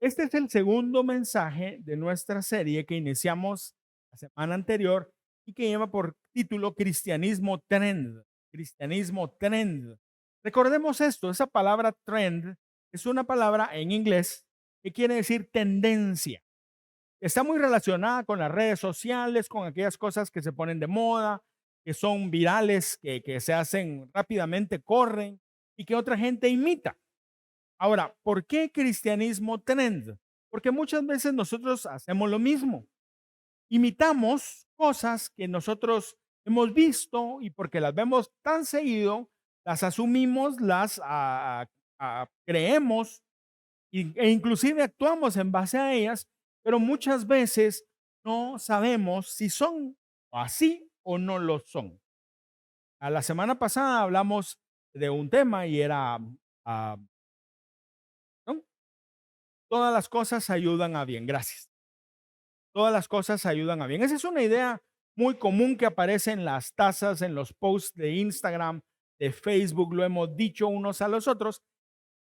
Este es el segundo mensaje de nuestra serie que iniciamos la semana anterior y que lleva por título Cristianismo Trend. Cristianismo Trend. Recordemos esto, esa palabra trend es una palabra en inglés que quiere decir tendencia. Está muy relacionada con las redes sociales, con aquellas cosas que se ponen de moda, que son virales, que se hacen rápidamente, corren y que otra gente imita. Ahora, ¿por qué cristianismo trend? Porque muchas veces nosotros hacemos lo mismo. Imitamos cosas que nosotros hemos visto y porque las vemos tan seguido, las asumimos, creemos e inclusive actuamos en base a ellas, pero muchas veces no sabemos si son así o no lo son. A la semana pasada hablamos de un tema y era ah, ¿no? Todas las cosas ayudan a bien. Gracias. Todas las cosas ayudan a bien. Esa es una idea muy común que aparece en las tazas, en los posts de Instagram, de Facebook, lo hemos dicho unos a los otros,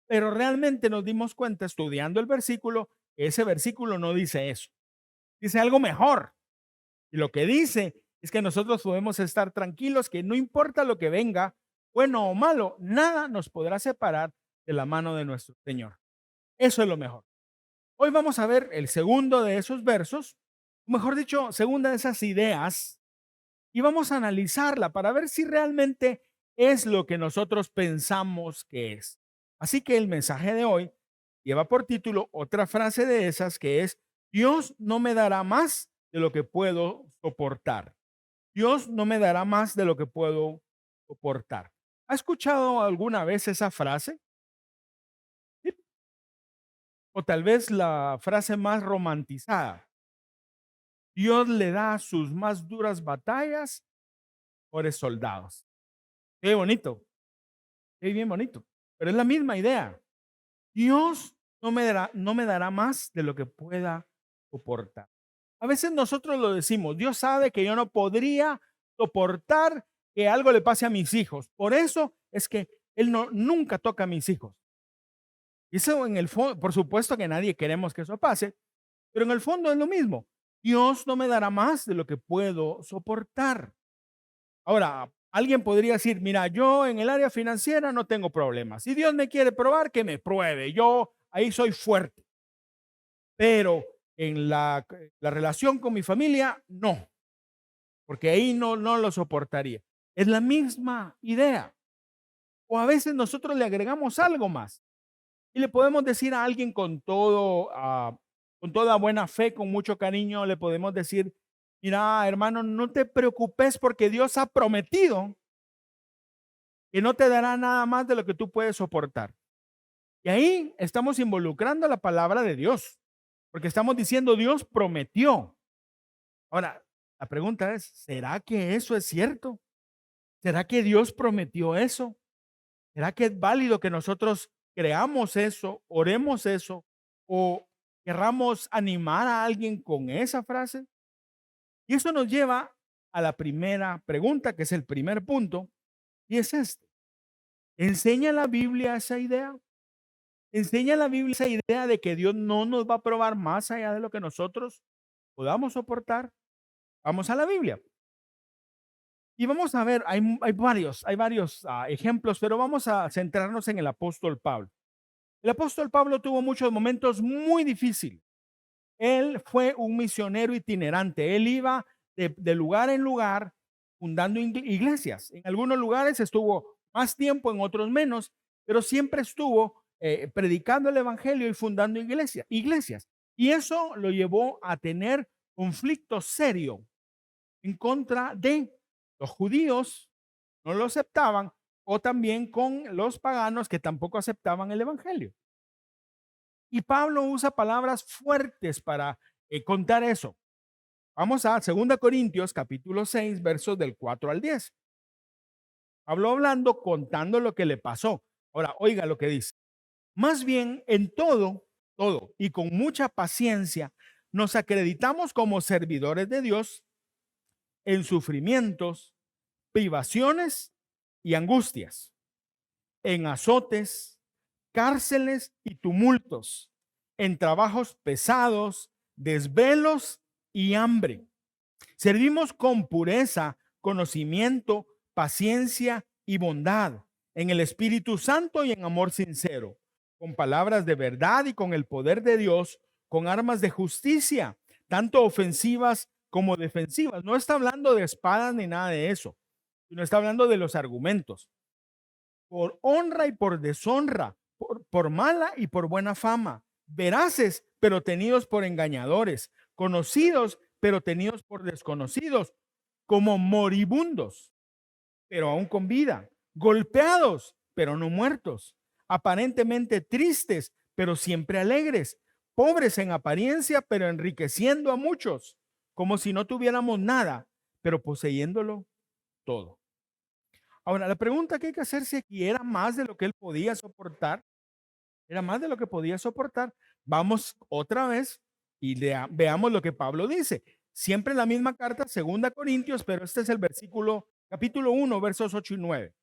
pero realmente nos dimos cuenta estudiando el versículo que ese versículo no dice eso. Dice algo mejor. Y lo que dice es que nosotros podemos estar tranquilos que no importa lo que venga, bueno o malo, nada nos podrá separar de la mano de nuestro Señor. Eso es lo mejor. Hoy vamos a ver el segundo de esos versos, o mejor dicho, segunda de esas ideas, y vamos a analizarla para ver si realmente es lo que nosotros pensamos que es. Así que el mensaje de hoy lleva por título otra frase de esas que es, Dios no me dará más de lo que puedo soportar. Dios no me dará más de lo que puedo soportar. ¿Ha escuchado alguna vez esa frase? Sí. O tal vez la frase más romantizada. Dios le da sus más duras batallas por soldados. Qué bonito, qué bien bonito. Pero es la misma idea. Dios no me dará más de lo que pueda soportar. A veces nosotros lo decimos, Dios sabe que yo no podría soportar que algo le pase a mis hijos. Por eso es que Él no, nunca toca a mis hijos. Y eso en el fondo, por supuesto que nadie queremos que eso pase, pero en el fondo es lo mismo. Dios no me dará más de lo que puedo soportar. Ahora, alguien podría decir, mira, yo en el área financiera no tengo problemas. Si Dios me quiere probar, que me pruebe. Yo ahí soy fuerte. Pero en la relación con mi familia, no, porque ahí no lo soportaría. Es la misma idea. O a veces nosotros le agregamos algo más y le podemos decir a alguien con toda buena fe, con mucho cariño, le podemos decir, mira, hermano, no te preocupes porque Dios ha prometido que no te dará nada más de lo que tú puedes soportar. Y ahí estamos involucrando la palabra de Dios, porque estamos diciendo Dios prometió. Ahora, la pregunta es, ¿será que eso es cierto? ¿Será que Dios prometió eso? ¿Será que es válido que nosotros creamos eso, oremos eso o querramos animar a alguien con esa frase? Y eso nos lleva a la primera pregunta, que es el primer punto, y es este. ¿Enseña la Biblia esa idea? ¿Enseña la Biblia esa idea de que Dios no nos va a probar más allá de lo que nosotros podamos soportar? Vamos a la Biblia. Y vamos a ver, hay varios ejemplos, pero vamos a centrarnos en el apóstol Pablo. El apóstol Pablo tuvo muchos momentos muy difíciles. Él fue un misionero itinerante. Él iba de lugar en lugar fundando iglesias. En algunos lugares estuvo más tiempo, en otros menos, pero siempre estuvo predicando el evangelio y fundando iglesias. Y eso lo llevó a tener conflicto serio en contra de los judíos, no lo aceptaban, o también con los paganos que tampoco aceptaban el evangelio. Y Pablo usa palabras fuertes para contar eso. Vamos a 2 Corintios capítulo 6 versos del 4 al 10. Pablo hablando, contando lo que le pasó. Ahora, oiga lo que dice. Más bien, en todo, y con mucha paciencia, nos acreditamos como servidores de Dios en sufrimientos, privaciones y angustias, en azotes, cárceles y tumultos, en trabajos pesados, desvelos y hambre. Servimos con pureza, conocimiento, paciencia y bondad, en el Espíritu Santo y en amor sincero, con palabras de verdad y con el poder de Dios, con armas de justicia, tanto ofensivas como defensivas. No está hablando de espadas ni nada de eso, sino está hablando de los argumentos. Por honra y por deshonra, por mala y por buena fama, veraces, pero tenidos por engañadores, conocidos, pero tenidos por desconocidos, como moribundos, pero aún con vida, golpeados, pero no muertos, aparentemente tristes, pero siempre alegres, pobres en apariencia, pero enriqueciendo a muchos, como si no tuviéramos nada, pero poseyéndolo todo. Ahora, la pregunta que hay que hacerse aquí, ¿era más de lo que él podía soportar? ¿Era más de lo que podía soportar? Vamos otra vez y veamos lo que Pablo dice. Siempre en la misma carta, 2 Corintios, pero este es el capítulo 1, versos 8 y 9.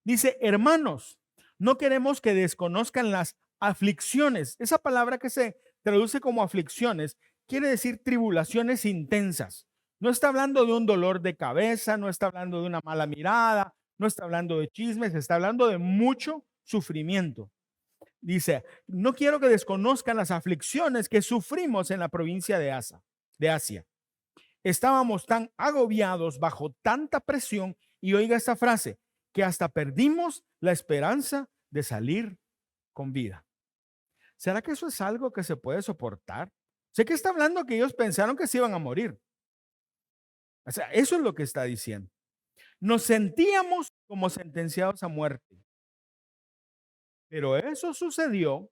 Dice, hermanos, no queremos que desconozcan las aflicciones. Esa palabra que se traduce como aflicciones quiere decir tribulaciones intensas. No está hablando de un dolor de cabeza, no está hablando de una mala mirada, no está hablando de chismes, está hablando de mucho sufrimiento. Dice, no quiero que desconozcan las aflicciones que sufrimos en la provincia de Asia. Estábamos tan agobiados bajo tanta presión, y oiga esta frase, que hasta perdimos la esperanza de salir con vida. ¿Será que eso es algo que se puede soportar? Sé que está hablando que ellos pensaron que se iban a morir. O sea, eso es lo que está diciendo. Nos sentíamos como sentenciados a muerte. Pero eso sucedió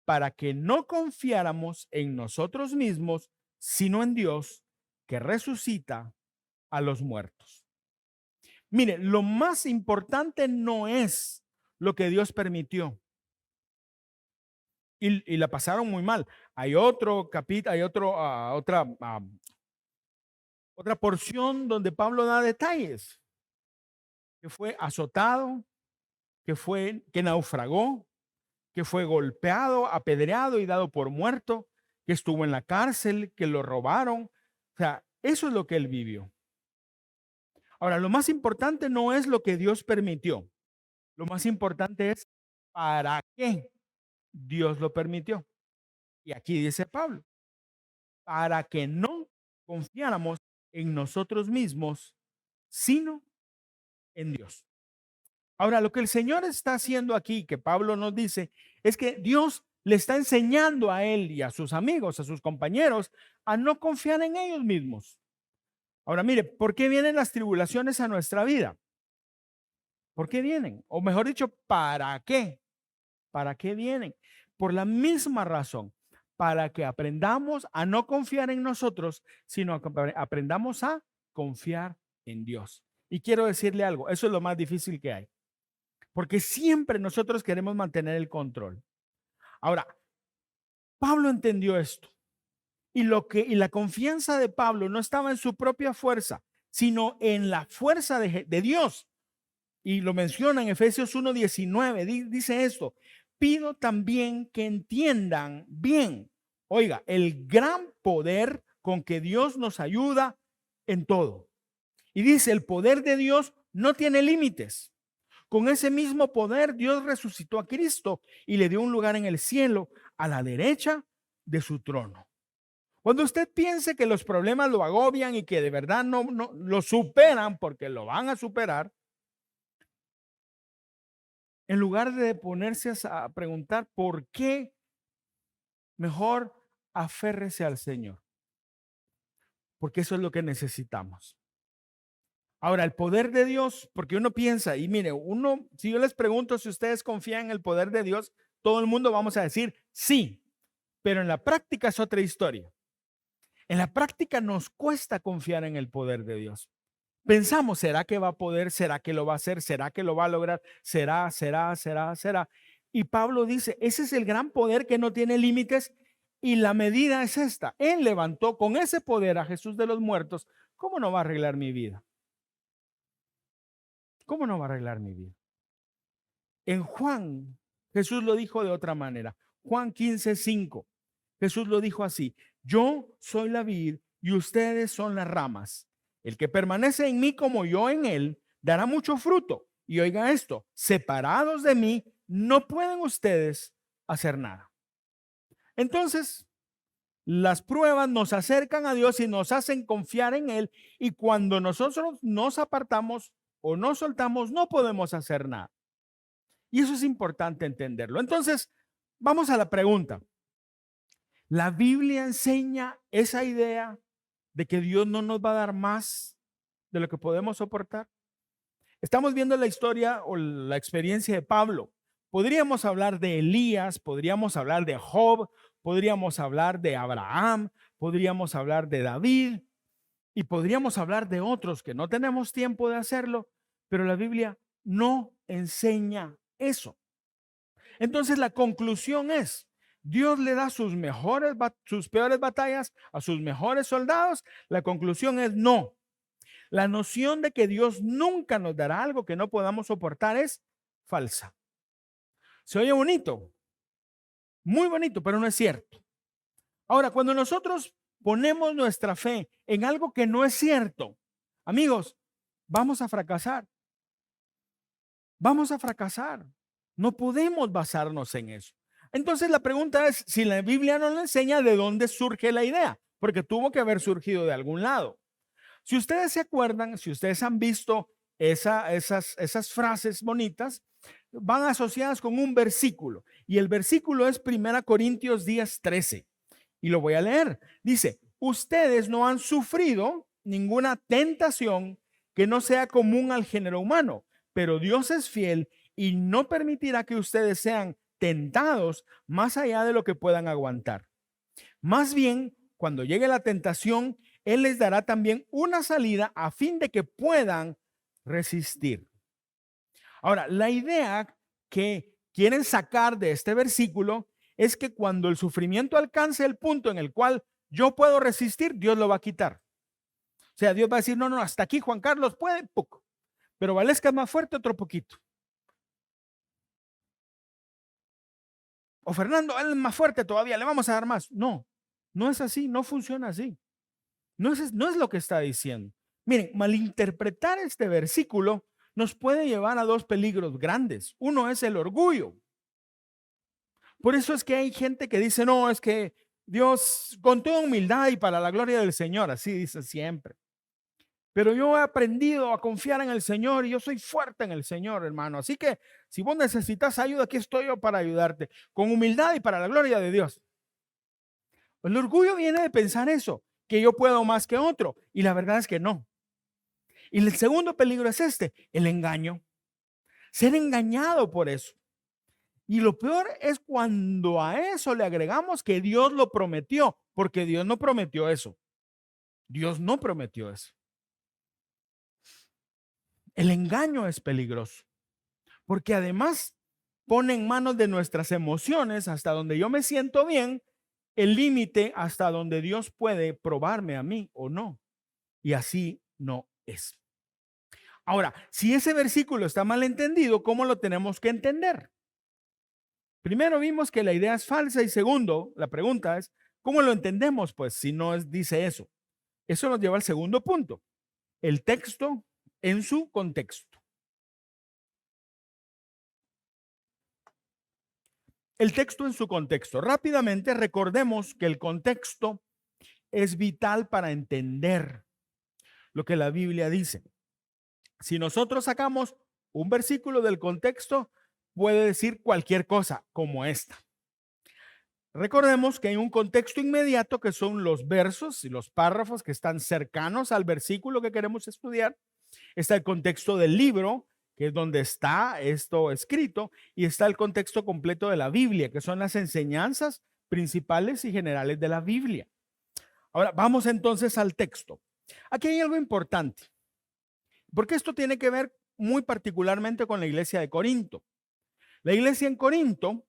para que no confiáramos en nosotros mismos, sino en Dios, que resucita a los muertos. Mire, lo más importante no es lo que Dios permitió. Y la pasaron muy mal. Hay otro capítulo, hay otra porción donde Pablo da detalles. Que fue azotado, que naufragó, que fue golpeado, apedreado y dado por muerto, que estuvo en la cárcel, que lo robaron. O sea, eso es lo que él vivió. Ahora, lo más importante no es lo que Dios permitió. Lo más importante es para qué Dios lo permitió. Y aquí dice Pablo, para que no confiáramos en nosotros mismos, sino en Dios. Ahora, lo que el Señor está haciendo aquí, que Pablo nos dice, es que Dios le está enseñando a él y a sus amigos, a sus compañeros, a no confiar en ellos mismos. Ahora, mire, ¿por qué vienen las tribulaciones a nuestra vida? ¿Por qué vienen? O mejor dicho, ¿para qué? ¿Para qué vienen? Por la misma razón, para que aprendamos a no confiar en nosotros, sino que aprendamos a confiar en Dios. Y quiero decirle algo, eso es lo más difícil que hay, porque siempre nosotros queremos mantener el control. Ahora, Pablo entendió esto y la confianza de Pablo no estaba en su propia fuerza, sino en la fuerza de Dios. Y lo menciona en Efesios 1:19, dice esto, pido también que entiendan bien, oiga, el gran poder con que Dios nos ayuda en todo. Y dice, el poder de Dios no tiene límites. Con ese mismo poder, Dios resucitó a Cristo y le dio un lugar en el cielo a la derecha de su trono. Cuando usted piense que los problemas lo agobian y que de verdad no lo superan, porque lo van a superar, en lugar de ponerse a preguntar por qué, mejor aférrese al Señor, porque eso es lo que necesitamos. Ahora, el poder de Dios, porque uno piensa, y mire, si yo les pregunto si ustedes confían en el poder de Dios, todo el mundo vamos a decir sí, pero en la práctica es otra historia. En la práctica nos cuesta confiar en el poder de Dios. Pensamos, ¿será que va a poder? ¿Será que lo va a hacer? ¿Será que lo va a lograr? ¿Será? Y Pablo dice, ese es el gran poder que no tiene límites y la medida es esta. Él levantó con ese poder a Jesús de los muertos. ¿Cómo no va a arreglar mi vida? ¿Cómo no va a arreglar mi vida? En Juan, Jesús lo dijo de otra manera. Juan 15:5. Jesús lo dijo así: yo soy la vid y ustedes son las ramas. El que permanece en mí como yo en él, dará mucho fruto. Y oiga esto: separados de mí, no pueden ustedes hacer nada. Entonces, las pruebas nos acercan a Dios y nos hacen confiar en Él. Y cuando nosotros nos apartamos o nos soltamos, no podemos hacer nada. Y eso es importante entenderlo. Entonces, vamos a la pregunta. ¿La Biblia enseña esa idea de que Dios no nos va a dar más de lo que podemos soportar? Estamos viendo la historia o la experiencia de Pablo. Podríamos hablar de Elías, podríamos hablar de Job, podríamos hablar de Abraham, podríamos hablar de David y podríamos hablar de otros que no tenemos tiempo de hacerlo, pero la Biblia no enseña eso. Entonces la conclusión es: Dios le da sus peores batallas a sus mejores soldados. La conclusión es no. La noción de que Dios nunca nos dará algo que no podamos soportar es falsa. Se oye bonito, muy bonito, pero no es cierto. Ahora, cuando nosotros ponemos nuestra fe en algo que no es cierto, amigos, vamos a fracasar. Vamos a fracasar. No podemos basarnos en eso. Entonces la pregunta es, si la Biblia no le enseña, ¿de dónde surge la idea? Porque tuvo que haber surgido de algún lado. Si ustedes se acuerdan, si ustedes han visto esas frases bonitas, van asociadas con un versículo. Y el versículo es 1 Corintios 10:13. Y lo voy a leer. Dice: ustedes no han sufrido ninguna tentación que no sea común al género humano, pero Dios es fiel y no permitirá que ustedes sean tentados más allá de lo que puedan aguantar. Más bien, cuando llegue la tentación, Él les dará también una salida a fin de que puedan resistir. Ahora, la idea que quieren sacar de este versículo es que cuando el sufrimiento alcance el punto en el cual yo puedo resistir, Dios lo va a quitar. O sea, Dios va a decir: no, hasta aquí, Juan Carlos, puede poco, pero Valesca es más fuerte, otro poquito. O Fernando, él es más fuerte todavía, le vamos a dar más. No, no es así, no funciona así. No es lo que está diciendo. Miren, malinterpretar este versículo nos puede llevar a dos peligros grandes. Uno es el orgullo. Por eso es que hay gente que dice: no, es que Dios, con toda humildad y para la gloria del Señor, así dice siempre. Pero yo he aprendido a confiar en el Señor y yo soy fuerte en el Señor, hermano. Así que si vos necesitas ayuda, aquí estoy yo para ayudarte, con humildad y para la gloria de Dios. El orgullo viene de pensar eso, que yo puedo más que otro, y la verdad es que no. Y el segundo peligro es el engaño. Ser engañado por eso. Y lo peor es cuando a eso le agregamos que Dios lo prometió, porque Dios no prometió eso. Dios no prometió eso. El engaño es peligroso, porque además pone en manos de nuestras emociones, hasta donde yo me siento bien, el límite hasta donde Dios puede probarme a mí o no. Y así no es. Ahora, si ese versículo está mal entendido, ¿cómo lo tenemos que entender? Primero vimos que la idea es falsa y segundo, la pregunta es, ¿cómo lo entendemos? Pues si no dice eso. Eso nos lleva al segundo punto, el texto en su contexto. El texto en su contexto. Rápidamente recordemos que el contexto es vital para entender lo que la Biblia dice. Si nosotros sacamos un versículo del contexto, puede decir cualquier cosa como esta. Recordemos que hay un contexto inmediato que son los versos y los párrafos que están cercanos al versículo que queremos estudiar. Está el contexto del libro, que es donde está esto escrito, y está el contexto completo de la Biblia, que son las enseñanzas principales y generales de la Biblia. Ahora, vamos entonces al texto. Aquí hay algo importante, porque esto tiene que ver muy particularmente con la iglesia de Corinto. La iglesia en Corinto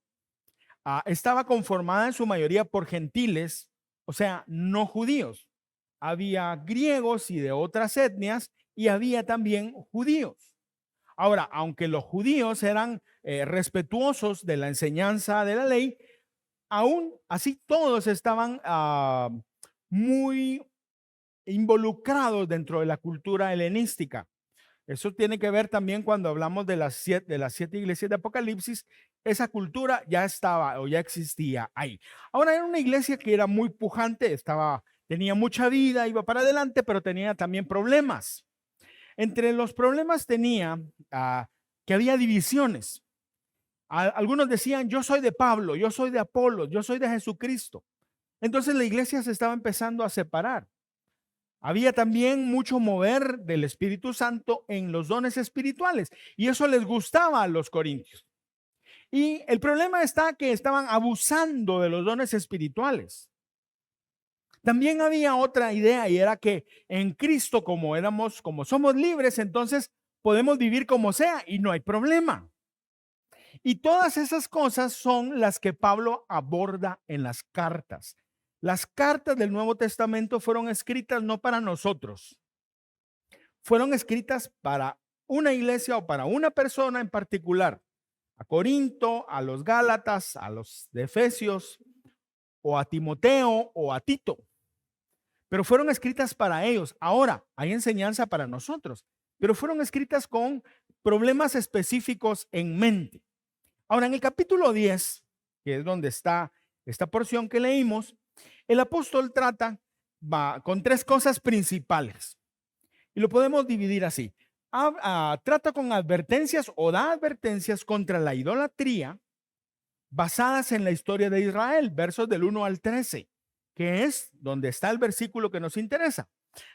estaba conformada en su mayoría por gentiles, o sea, no judíos. Había griegos y de otras etnias y había también judíos. Ahora, aunque los judíos eran respetuosos de la enseñanza de la ley, aún así todos estaban muy involucrados dentro de la cultura helenística. Eso tiene que ver también cuando hablamos de las siete iglesias de Apocalipsis. Esa cultura ya estaba o ya existía ahí. Ahora era una iglesia que era muy pujante, tenía mucha vida, iba para adelante, pero tenía también problemas. Entre los problemas tenía que había divisiones. Algunos decían, yo soy de Pablo, yo soy de Apolo, yo soy de Jesucristo. Entonces la iglesia se estaba empezando a separar. Había también mucho mover del Espíritu Santo en los dones espirituales y eso les gustaba a los corintios. Y el problema está que estaban abusando de los dones espirituales. También había otra idea y era que en Cristo, como somos libres, entonces podemos vivir como sea y no hay problema. Y todas esas cosas son las que Pablo aborda en las cartas. Las cartas del Nuevo Testamento fueron escritas no para nosotros, fueron escritas para una iglesia o para una persona en particular, a Corinto, a los Gálatas, a los de Efesios, o a Timoteo o a Tito. Pero fueron escritas para ellos. Ahora hay enseñanza para nosotros, pero fueron escritas con problemas específicos en mente. Ahora, en el capítulo 10, que es donde está esta porción que leímos, el apóstol va con tres cosas principales. Y lo podemos dividir así. Trata con advertencias o da advertencias contra la idolatría basadas en la historia de Israel, versos del 1 al 13, que es donde está el versículo que nos interesa.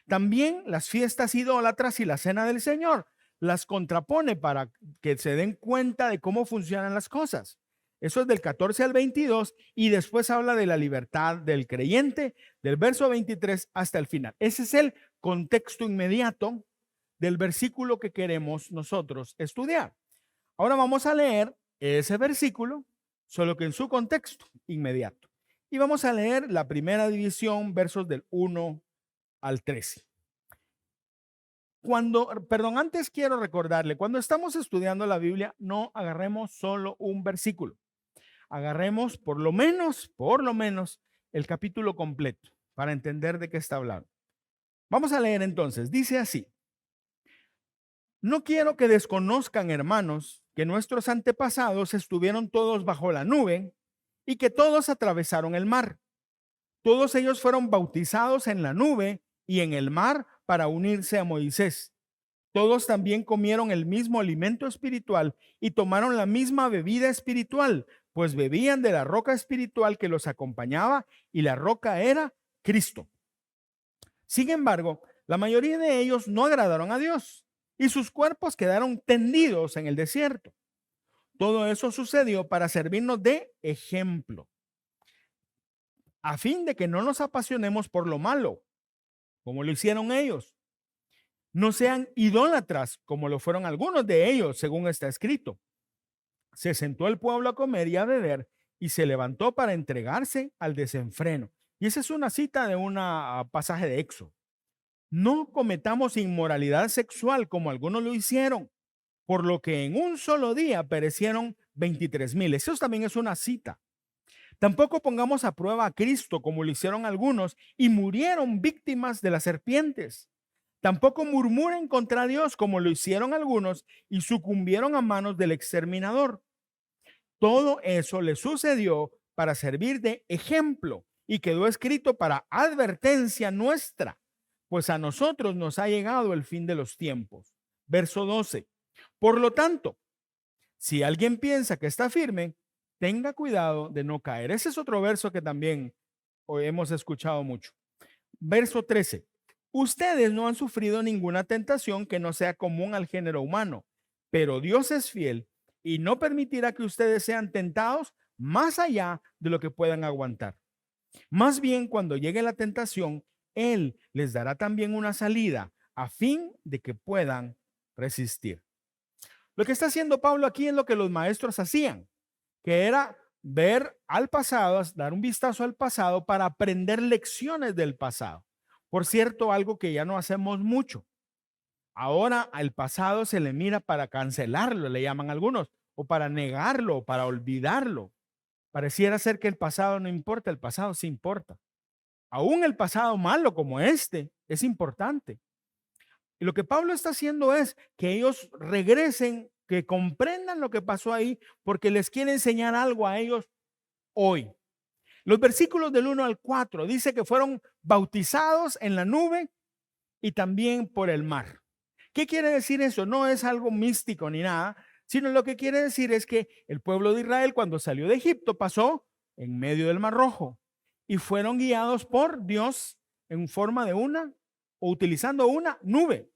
También las fiestas idólatras y la cena del Señor las contrapone para que se den cuenta de cómo funcionan las cosas. Eso es del 14 al 22 y después habla de la libertad del creyente del verso 23 hasta el final. Ese es el contexto inmediato del versículo que queremos nosotros estudiar. Ahora vamos a leer ese versículo, solo que en su contexto inmediato. Y vamos a leer la primera división, versos del 1 al 13. Antes quiero recordarle, cuando estamos estudiando la Biblia, no agarremos solo un versículo. Agarremos por lo menos, el capítulo completo para entender de qué está hablando. Vamos a leer entonces. Dice así: no quiero que desconozcan, hermanos, que nuestros antepasados estuvieron todos bajo la nube y que todos atravesaron el mar. Todos ellos fueron bautizados en la nube y en el mar para unirse a Moisés. Todos también comieron el mismo alimento espiritual y tomaron la misma bebida espiritual, pues bebían de la roca espiritual que los acompañaba y la roca era Cristo. Sin embargo, la mayoría de ellos no agradaron a Dios y sus cuerpos quedaron tendidos en el desierto. Todo eso sucedió para servirnos de ejemplo, a fin de que no nos apasionemos por lo malo, como lo hicieron ellos. No sean idólatras, como lo fueron algunos de ellos, según está escrito. Se sentó el pueblo a comer y a beber y se levantó para entregarse al desenfreno. Y esa es una cita de un pasaje de Éxodo. No cometamos inmoralidad sexual como algunos lo hicieron, por lo que en un solo día perecieron 23,000. Eso también es una cita. Tampoco pongamos a prueba a Cristo como lo hicieron algunos y murieron víctimas de las serpientes. Tampoco murmuren contra Dios como lo hicieron algunos y sucumbieron a manos del exterminador. Todo eso le sucedió para servir de ejemplo y quedó escrito para advertencia nuestra, pues a nosotros nos ha llegado el fin de los tiempos. Verso 12. Por lo tanto, si alguien piensa que está firme, tenga cuidado de no caer. Ese es otro verso que también hoy hemos escuchado mucho. Verso 13. Ustedes no han sufrido ninguna tentación que no sea común al género humano, pero Dios es fiel y no permitirá que ustedes sean tentados más allá de lo que puedan aguantar. Más bien, cuando llegue la tentación, Él les dará también una salida a fin de que puedan resistir. Lo que está haciendo Pablo aquí es lo que los maestros hacían, que era ver al pasado, dar un vistazo al pasado para aprender lecciones del pasado. Por cierto, algo que ya no hacemos mucho. Ahora al pasado se le mira para cancelarlo, le llaman algunos, o para negarlo, o para olvidarlo. Pareciera ser que el pasado no importa, el pasado sí importa. Aún el pasado malo como este es importante. Y lo que Pablo está haciendo es que ellos regresen, que comprendan lo que pasó ahí, porque les quiere enseñar algo a ellos hoy. Los versículos del 1 al 4 dice que fueron bautizados en la nube y también por el mar. ¿Qué quiere decir eso? No es algo místico ni nada, sino lo que quiere decir es que el pueblo de Israel cuando salió de Egipto pasó en medio del Mar Rojo y fueron guiados por Dios en forma de una o utilizando una nube.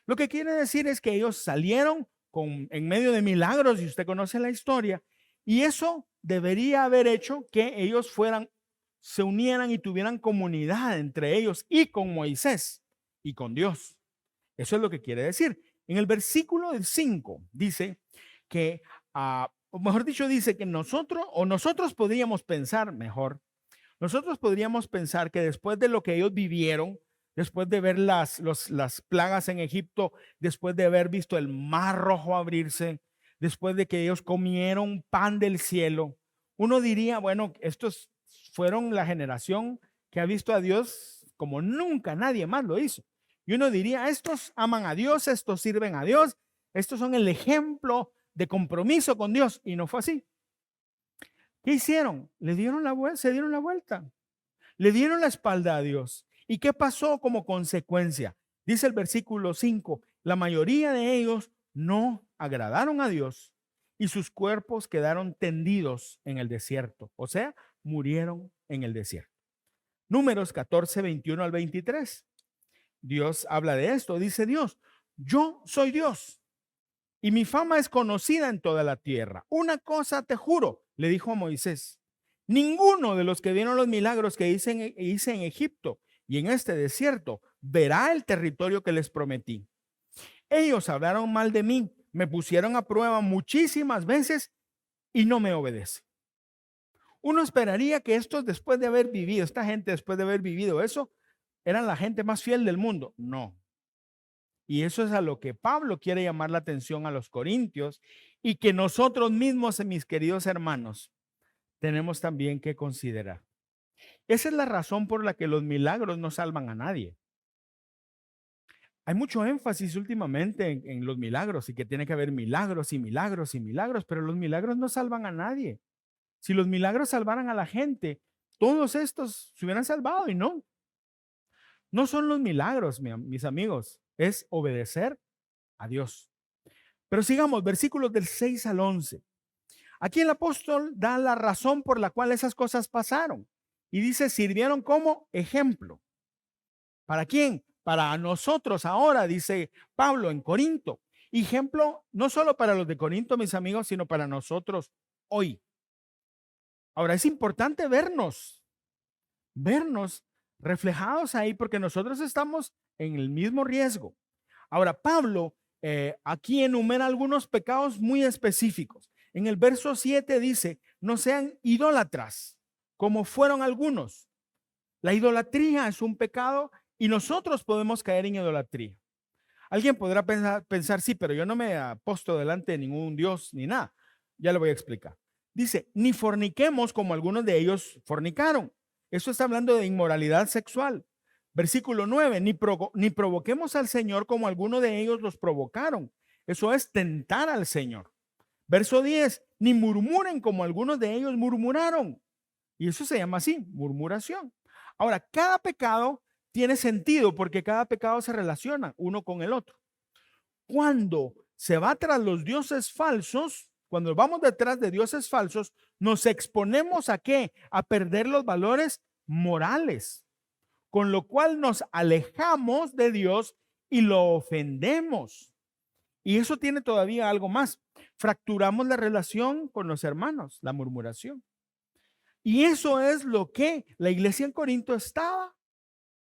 Lo que quiere decir es que ellos salieron en medio de milagros, y usted conoce la historia, y eso debería haber hecho que ellos se unieran y tuvieran comunidad entre ellos y con Moisés y con Dios. Eso es lo que quiere decir. En el versículo 5 dice que, o mejor dicho, dice que nosotros podríamos pensar mejor, nosotros podríamos pensar que después de lo que ellos vivieron, después de ver las plagas en Egipto, después de haber visto el mar rojo abrirse, después de que ellos comieron pan del cielo, uno diría, bueno, estos fueron la generación que ha visto a Dios como nunca nadie más lo hizo. Y uno diría, estos aman a Dios, estos sirven a Dios, estos son el ejemplo de compromiso con Dios. Y no fue así. ¿Qué hicieron? Se dieron la vuelta. Le dieron la espalda a Dios. ¿Y qué pasó como consecuencia? Dice el versículo 5, la mayoría de ellos no agradaron a Dios y sus cuerpos quedaron tendidos en el desierto. O sea, murieron en el desierto. Números 14, 21 al 23. Dios habla de esto. Dice Dios, yo soy Dios y mi fama es conocida en toda la tierra. Una cosa te juro, le dijo a Moisés, ninguno de los que vieron los milagros que hice en Egipto y en este desierto verá el territorio que les prometí. Ellos hablaron mal de mí, me pusieron a prueba muchísimas veces y no me obedecen. Uno esperaría que estos después de haber vivido, esta gente después de haber vivido eso, eran la gente más fiel del mundo. No. Y eso es a lo que Pablo quiere llamar la atención a los corintios y que nosotros mismos, mis queridos hermanos, tenemos también que considerar. Esa es la razón por la que los milagros no salvan a nadie. Hay mucho énfasis últimamente en los milagros y que tiene que haber milagros y milagros y milagros, pero los milagros no salvan a nadie. Si los milagros salvaran a la gente, todos estos se hubieran salvado y no. No son los milagros, mis amigos, es obedecer a Dios. Pero sigamos, versículos del 6 al 11. Aquí el apóstol da la razón por la cual esas cosas pasaron. Y dice, sirvieron como ejemplo. ¿Para quién? Para nosotros ahora, dice Pablo en Corinto. Ejemplo no solo para los de Corinto, mis amigos, sino para nosotros hoy. Ahora es importante vernos reflejados ahí porque nosotros estamos en el mismo riesgo. Ahora, Pablo aquí enumera algunos pecados muy específicos. En el verso 7 dice, no sean idólatras, como fueron algunos. La idolatría es un pecado y nosotros podemos caer en idolatría. Alguien podrá pensar, sí, pero yo no me aposto delante de ningún Dios ni nada. Ya le voy a explicar. Dice, ni forniquemos como algunos de ellos fornicaron. Eso está hablando de inmoralidad sexual. Versículo 9, ni provoquemos al Señor como algunos de ellos los provocaron. Eso es tentar al Señor. Verso 10, ni murmuren como algunos de ellos murmuraron. Y eso se llama así, murmuración. Ahora, cada pecado tiene sentido porque cada pecado se relaciona uno con el otro. Cuando se va tras los dioses falsos, cuando vamos detrás de dioses falsos, nos exponemos ¿a qué? A perder los valores morales, con lo cual nos alejamos de Dios y lo ofendemos. Y eso tiene todavía algo más. Fracturamos la relación con los hermanos, la murmuración. Y eso es lo que la iglesia en Corinto estaba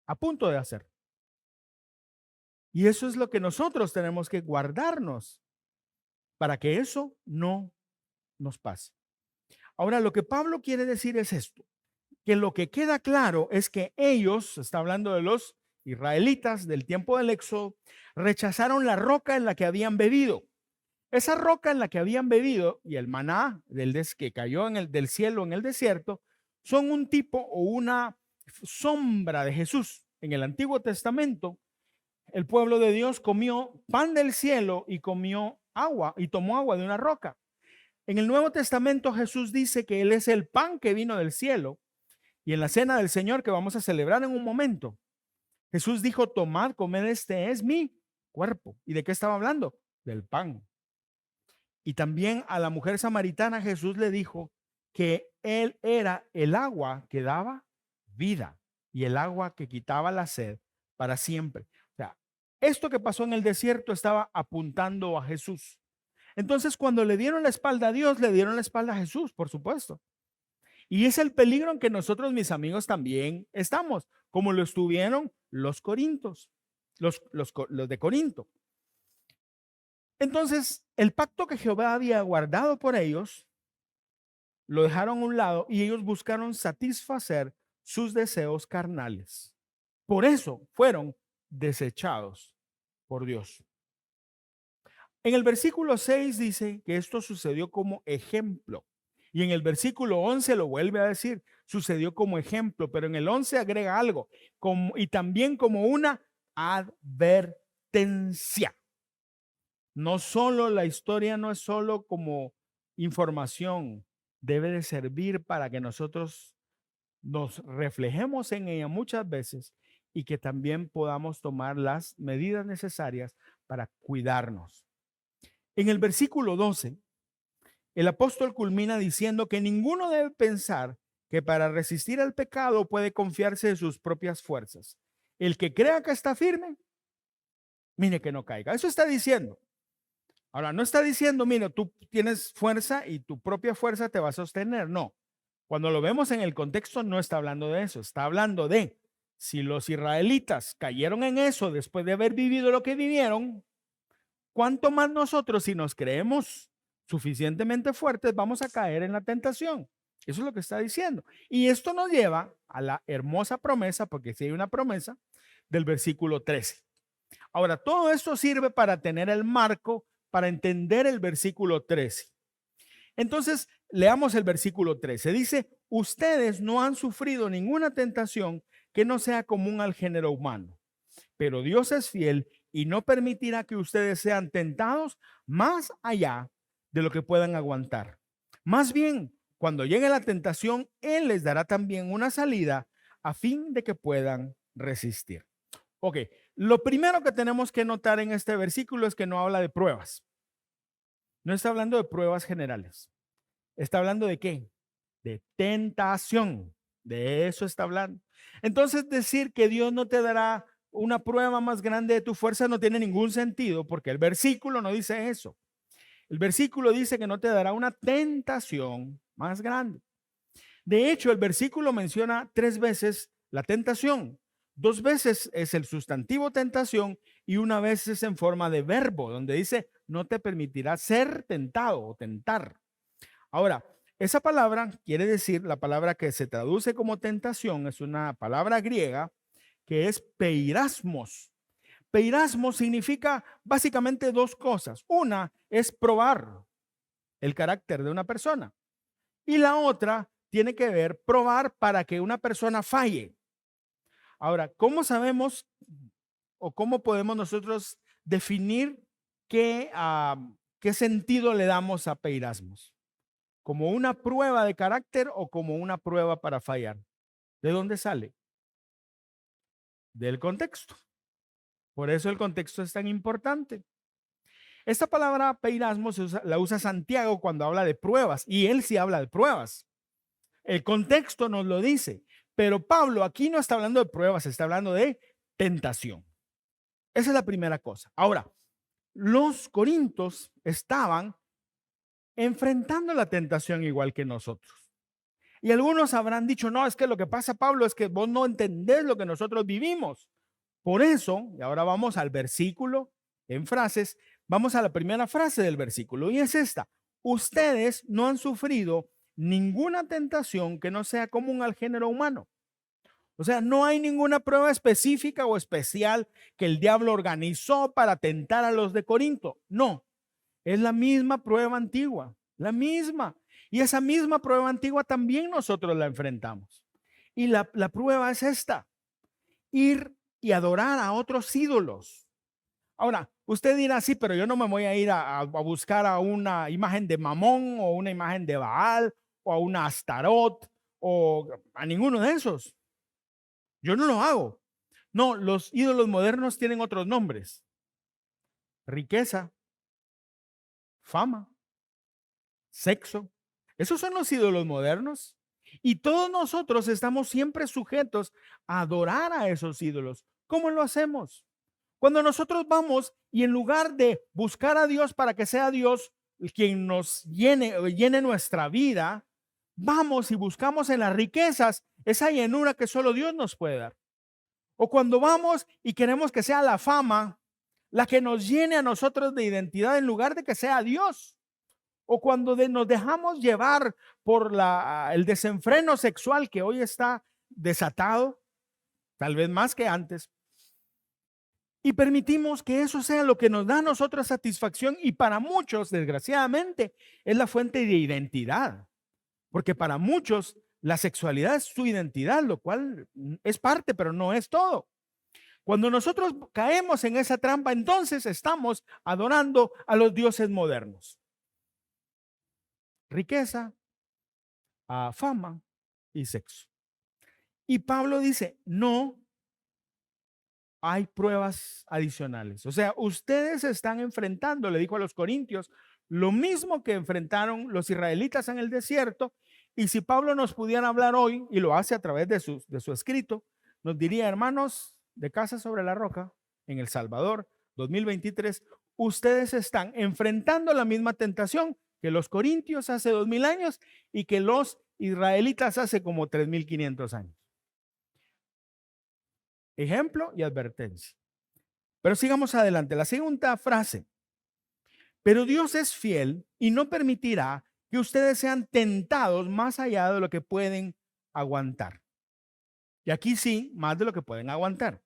a punto de hacer. Y eso es lo que nosotros tenemos que guardarnos para que eso no nos pase. Ahora, lo que Pablo quiere decir es esto, que lo que queda claro es que ellos, está hablando de los israelitas del tiempo del Éxodo, rechazaron la roca en la que habían bebido. Esa roca en la que habían bebido y el maná que cayó del cielo en el desierto son un tipo o una sombra de Jesús. En el Antiguo Testamento, el pueblo de Dios comió pan del cielo y comió agua y tomó agua de una roca. En el Nuevo Testamento, Jesús dice que Él es el pan que vino del cielo. Y en la cena del Señor que vamos a celebrar en un momento, Jesús dijo: tomad, comed, este es mi cuerpo. ¿Y de qué estaba hablando? Del pan. Y también a la mujer samaritana Jesús le dijo que Él era el agua que daba vida y el agua que quitaba la sed para siempre. O sea, esto que pasó en el desierto estaba apuntando a Jesús. Entonces, cuando le dieron la espalda a Dios, le dieron la espalda a Jesús, por supuesto. Y es el peligro en que nosotros, mis amigos, también estamos, como lo estuvieron los corintios, los de Corinto. Entonces, el pacto que Jehová había guardado por ellos, lo dejaron a un lado y ellos buscaron satisfacer sus deseos carnales. Por eso fueron desechados por Dios. En el versículo 6 dice que esto sucedió como ejemplo. Y en el versículo 11 lo vuelve a decir, sucedió como ejemplo, pero en el 11 agrega algo, y también como una advertencia. No solo la historia no es solo como información, debe de servir para que nosotros nos reflejemos en ella muchas veces y que también podamos tomar las medidas necesarias para cuidarnos. En el versículo 12, el apóstol culmina diciendo que ninguno debe pensar que para resistir al pecado puede confiarse de sus propias fuerzas. El que crea que está firme, mire que no caiga. Eso está diciendo. Ahora, no está diciendo, mira, tú tienes fuerza y tu propia fuerza te va a sostener. No. Cuando lo vemos en el contexto, no está hablando de eso. Está hablando de si los israelitas cayeron en eso después de haber vivido lo que vivieron, ¿cuánto más nosotros, si nos creemos suficientemente fuertes, vamos a caer en la tentación? Eso es lo que está diciendo. Y esto nos lleva a la hermosa promesa, porque si hay una promesa, del versículo 13. Ahora, todo esto sirve para tener el marco, para entender el versículo 13. Entonces, leamos el versículo 13. Dice: ustedes no han sufrido ninguna tentación que no sea común al género humano, pero Dios es fiel y no permitirá que ustedes sean tentados más allá de lo que puedan aguantar. Más bien, cuando llegue la tentación, Él les dará también una salida a fin de que puedan resistir. Ok, lo primero que tenemos que notar en este versículo es que no habla de pruebas. No está hablando de pruebas generales. Está hablando de qué? De tentación. De eso está hablando. Entonces, decir que Dios no te dará una prueba más grande de tu fuerza no tiene ningún sentido, porque el versículo no dice eso. El versículo dice que no te dará una tentación más grande. De hecho, el versículo menciona 3 veces la tentación. 2 veces es el sustantivo tentación y una vez es en forma de verbo, donde dice no te permitirá ser tentado o tentar. Ahora, esa palabra quiere decir, la palabra que se traduce como tentación es una palabra griega que es peirasmos. Peirasmos significa básicamente 2 cosas. Una es probar el carácter de una persona y la otra tiene que ver probar para que una persona falle. Ahora, ¿cómo sabemos o cómo podemos nosotros definir qué sentido le damos a peirasmos? ¿Como una prueba de carácter o como una prueba para fallar? ¿De dónde sale? Del contexto. Por eso el contexto es tan importante. Esta palabra peirasmos la usa Santiago cuando habla de pruebas, y él sí habla de pruebas. El contexto nos lo dice, pero Pablo aquí no está hablando de pruebas, está hablando de tentación. Esa es la primera cosa. Ahora, los corintios estaban enfrentando la tentación igual que nosotros. Y algunos habrán dicho, no, es que lo que pasa, Pablo, es que vos no entendés lo que nosotros vivimos. Por eso, y ahora vamos al versículo en frases, vamos a la primera frase del versículo y es esta: ustedes no han sufrido ninguna tentación que no sea común al género humano. O sea, no hay ninguna prueba específica o especial que el diablo organizó para tentar a los de Corinto. No, Es la misma prueba antigua, la misma. Y esa misma prueba antigua también nosotros la enfrentamos. Y la prueba es esta: ir y adorar a otros ídolos. Ahora, usted dirá, sí, pero yo no me voy a ir a buscar a una imagen de Mamón o una imagen de Baal o a una Astarot o a ninguno de esos. Yo no lo hago. No, los ídolos modernos tienen otros nombres: riqueza, fama, sexo. Esos son los ídolos modernos. Y todos nosotros estamos siempre sujetos a adorar a esos ídolos. ¿Cómo lo hacemos? Cuando nosotros vamos y en lugar de buscar a Dios para que sea Dios quien nos llene nuestra vida, vamos y buscamos en las riquezas esa llenura que solo Dios nos puede dar. O cuando vamos y queremos que sea la fama la que nos llene a nosotros de identidad en lugar de que sea Dios. O cuando nos dejamos llevar por el desenfreno sexual que hoy está desatado, tal vez más que antes, y permitimos que eso sea lo que nos da a nosotros satisfacción, y para muchos, desgraciadamente, es la fuente de identidad, porque para muchos la sexualidad es su identidad, lo cual es parte, pero no es todo. Cuando nosotros caemos en esa trampa, entonces estamos adorando a los dioses modernos: riqueza, fama y sexo. Y Pablo dice, no hay pruebas adicionales. O sea, ustedes están enfrentando, le dijo a los corintios, lo mismo que enfrentaron los israelitas en el desierto. Y si Pablo nos pudiera hablar hoy, y lo hace a través de su escrito, nos diría: hermanos de Casa sobre la Roca, en El Salvador, 2023, ustedes están enfrentando la misma tentación que los corintios hace 2000 años y que los israelitas hace como 3500 años. Ejemplo y advertencia. Pero sigamos adelante. La segunda frase: pero Dios es fiel y no permitirá que ustedes sean tentados más allá de lo que pueden aguantar. Y aquí sí, más de lo que pueden aguantar.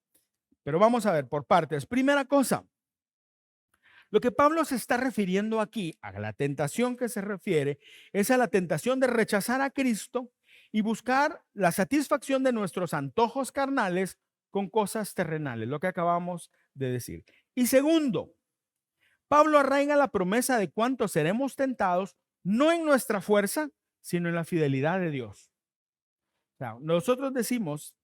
Pero vamos a ver por partes. Primera cosa, lo que Pablo se está refiriendo aquí, a la tentación que se refiere, es a la tentación de rechazar a Cristo y buscar la satisfacción de nuestros antojos carnales con cosas terrenales, lo que acabamos de decir. Y segundo, Pablo arraiga la promesa de cuánto seremos tentados, no en nuestra fuerza, sino en la fidelidad de Dios. O sea, nosotros decimos,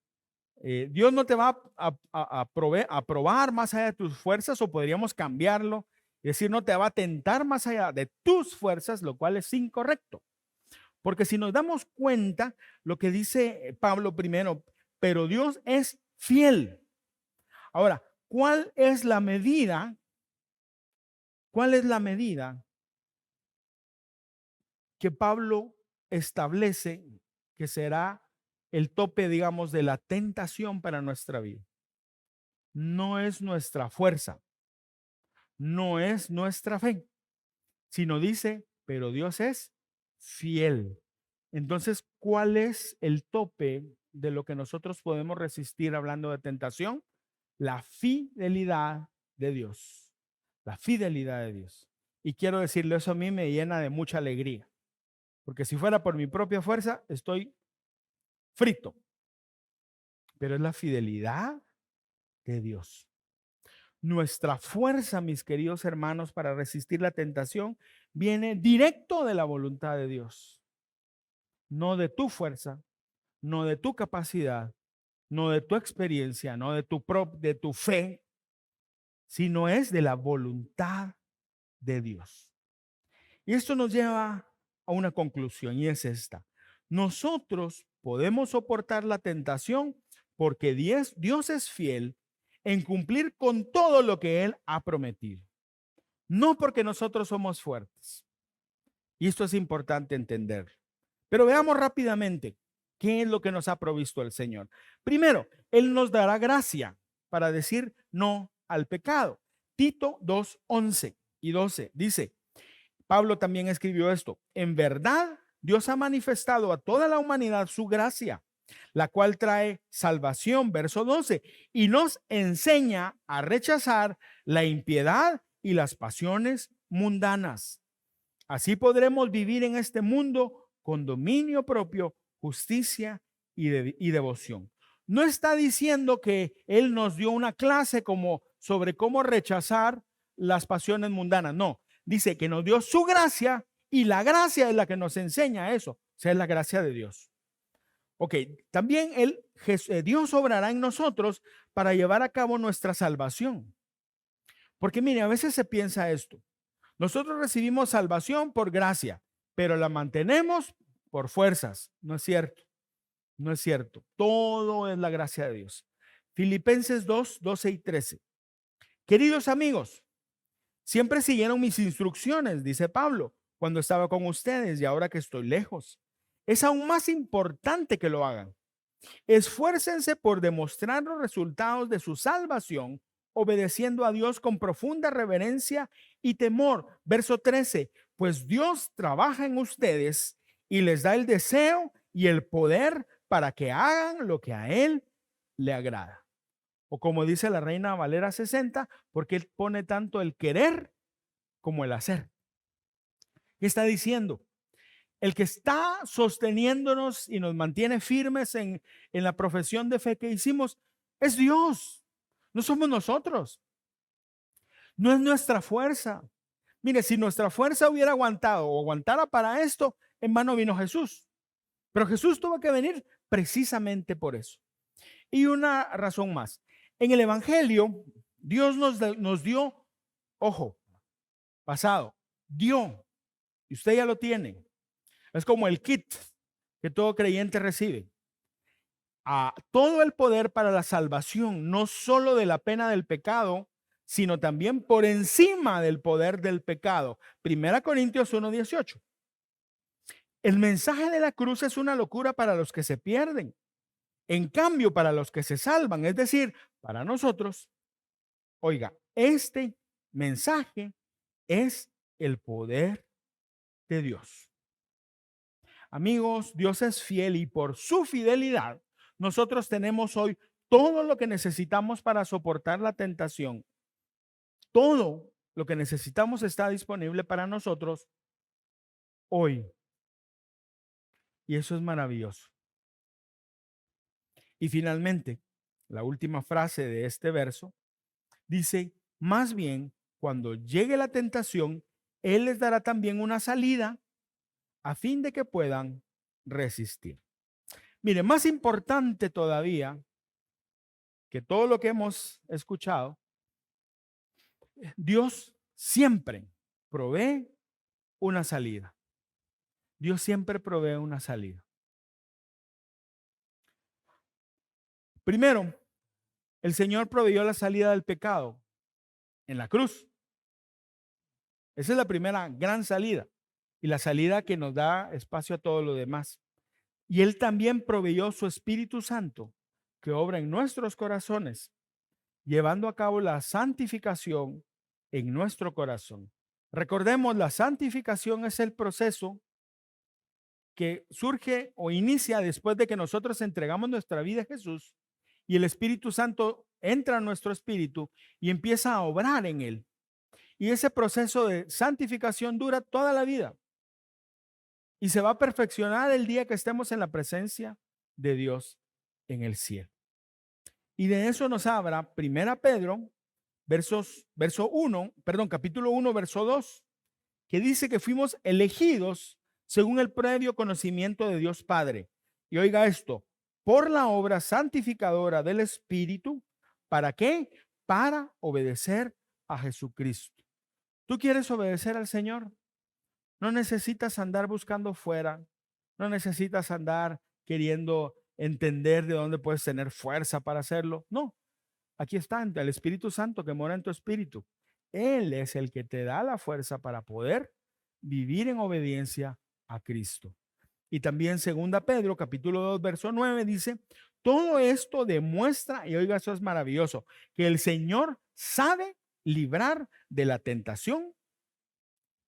Dios no te va a probar más allá de tus fuerzas, o podríamos cambiarlo, es decir, no te va a tentar más allá de tus fuerzas, lo cual es incorrecto. Porque si nos damos cuenta, lo que dice Pablo primero, pero Dios es fiel. Ahora, ¿cuál es la medida? ¿Cuál es la medida que Pablo establece que será el tope, digamos, de la tentación para nuestra vida? No es nuestra fuerza, no es nuestra fe, sino dice, pero Dios es fiel. Entonces, ¿cuál es el tope de lo que nosotros podemos resistir hablando de tentación? La fidelidad de Dios. La fidelidad de Dios. Y quiero decirle, eso a mí me llena de mucha alegría, porque si fuera por mi propia fuerza, estoy frito. Pero es la fidelidad de Dios. Nuestra fuerza, mis queridos hermanos, para resistir la tentación viene directo de la voluntad de Dios. No de tu fuerza, no de tu capacidad, no de tu experiencia, no de tu fe, sino es de la voluntad de Dios. Y esto nos lleva a una conclusión, y es esta: nosotros podemos soportar la tentación porque Dios es fiel en cumplir con todo lo que Él ha prometido, no porque nosotros somos fuertes. Y esto es importante entender. Pero veamos rápidamente qué es lo que nos ha provisto el Señor. Primero, Él nos dará gracia para decir no al pecado. Tito 2, 11 y 12 dice, Pablo también escribió esto: en verdad, Dios ha manifestado a toda la humanidad su gracia, la cual trae salvación, verso 12, y nos enseña a rechazar la impiedad y las pasiones mundanas. Así podremos vivir en este mundo con dominio propio, justicia y devoción. No está diciendo que Él nos dio una clase como sobre cómo rechazar las pasiones mundanas. No, dice que nos dio su gracia y la gracia es la que nos enseña eso. O sea, es la gracia de Dios. Ok, también Dios obrará en nosotros para llevar a cabo nuestra salvación. Porque mire, a veces se piensa esto. Nosotros recibimos salvación por gracia, pero la mantenemos por fuerzas. No es cierto. No es cierto. Todo es la gracia de Dios. Filipenses 2, 12 y 13. Queridos amigos, siempre siguieron mis instrucciones, dice Pablo, cuando estaba con ustedes y ahora que estoy lejos. Es aún más importante que lo hagan. Esfuércense por demostrar los resultados de su salvación, obedeciendo a Dios con profunda reverencia y temor. Verso 13, pues Dios trabaja en ustedes y les da el deseo y el poder para que hagan lo que a Él le agrada. O como dice la Reina Valera 60, porque Él pone tanto el querer como el hacer. ¿Qué está diciendo? El que está sosteniéndonos y nos mantiene firmes en la profesión de fe que hicimos es Dios. No somos nosotros. No es nuestra fuerza. Mire, si nuestra fuerza hubiera aguantado o aguantara para esto, en vano vino Jesús. Pero Jesús tuvo que venir precisamente por eso. Y una razón más. En el Evangelio, Dios nos dio, ojo, pasado, dio, y usted ya lo tiene. Es como el kit que todo creyente recibe. A todo el poder para la salvación, no solo de la pena del pecado, sino también por encima del poder del pecado. 1 Corintios 1:18. El mensaje de la cruz es una locura para los que se pierden. En cambio, para los que se salvan, es decir, para nosotros, oiga, este mensaje es el poder de Dios. Amigos, Dios es fiel y por su fidelidad, nosotros tenemos hoy todo lo que necesitamos para soportar la tentación. Todo lo que necesitamos está disponible para nosotros hoy. Y eso es maravilloso. Y finalmente, la última frase de este verso dice, más bien, cuando llegue la tentación, Él les dará también una salida a fin de que puedan resistir. Mire, más importante todavía que todo lo que hemos escuchado, Dios siempre provee una salida. Dios siempre provee una salida. Primero, el Señor proveyó la salida del pecado en la cruz. Esa es la primera gran salida y la salida que nos da espacio a todo lo demás. Y Él también proveyó su Espíritu Santo que obra en nuestros corazones, llevando a cabo la santificación en nuestro corazón. Recordemos, la santificación es el proceso que surge o inicia después de que nosotros entregamos nuestra vida a Jesús y el Espíritu Santo entra a nuestro espíritu y empieza a obrar en él. Y ese proceso de santificación dura toda la vida y se va a perfeccionar el día que estemos en la presencia de Dios en el cielo. Y de eso nos habla 1 Pedro, capítulo 1, verso 2, que dice que fuimos elegidos según el previo conocimiento de Dios Padre. Y oiga esto, por la obra santificadora del Espíritu, ¿para qué? Para obedecer a Jesucristo. ¿Tú quieres obedecer al Señor? No necesitas andar buscando fuera, no necesitas andar queriendo entender de dónde puedes tener fuerza para hacerlo. No, aquí está el Espíritu Santo que mora en tu espíritu. Él es el que te da la fuerza para poder vivir en obediencia a Cristo. Y también 2 Pedro, capítulo 2, verso 9, dice, todo esto demuestra, y oiga, eso es maravilloso, que el Señor sabe librar de la tentación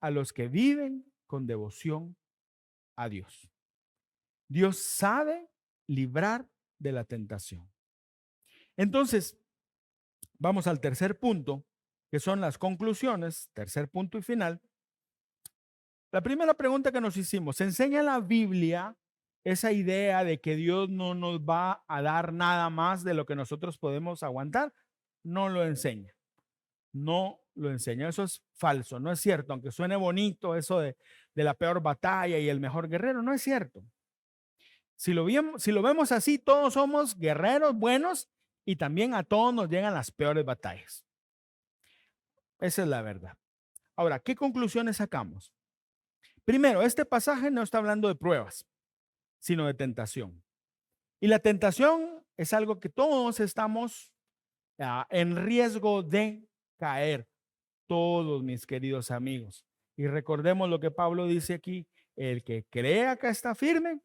a los que viven con devoción a Dios. Dios sabe librar de la tentación. Entonces, vamos al tercer punto, que son las conclusiones, tercer punto y final. La primera pregunta que nos hicimos: ¿enseña la Biblia esa idea de que Dios no nos va a dar nada más de lo que nosotros podemos aguantar? No lo enseña. No lo enseña. Eso es falso, no es cierto. Aunque suene bonito eso de la peor batalla y el mejor guerrero, no es cierto. Si lo vemos así, todos somos guerreros buenos y también a todos nos llegan las peores batallas. Esa es la verdad. Ahora, ¿qué conclusiones sacamos? Primero, este pasaje no está hablando de pruebas, sino de tentación. Y la tentación es algo que todos estamos en riesgo de caer, todos mis queridos amigos. Y recordemos lo que Pablo dice aquí: el que crea que está firme,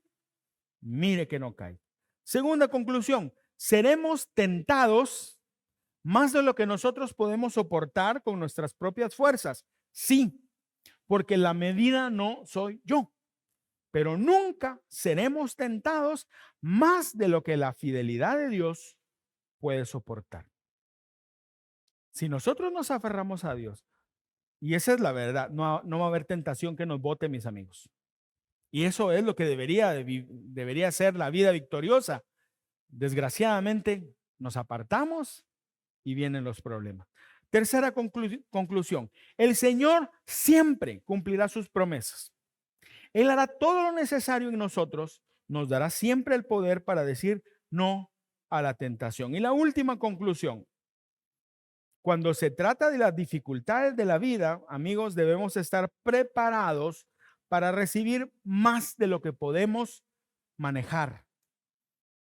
mire que no cae. Segunda conclusión: seremos tentados más de lo que nosotros podemos soportar con nuestras propias fuerzas. Sí, porque la medida no soy yo, pero nunca seremos tentados más de lo que la fidelidad de Dios puede soportar. Si nosotros nos aferramos a Dios, y esa es la verdad, no va a haber tentación que nos bote, mis amigos. Y eso es lo que debería ser la vida victoriosa. Desgraciadamente, nos apartamos y vienen los problemas. Tercera conclusión: el Señor siempre cumplirá sus promesas. Él hará todo lo necesario en nosotros, nos dará siempre el poder para decir no a la tentación. Y la última conclusión: cuando se trata de las dificultades de la vida, amigos, debemos estar preparados para recibir más de lo que podemos manejar.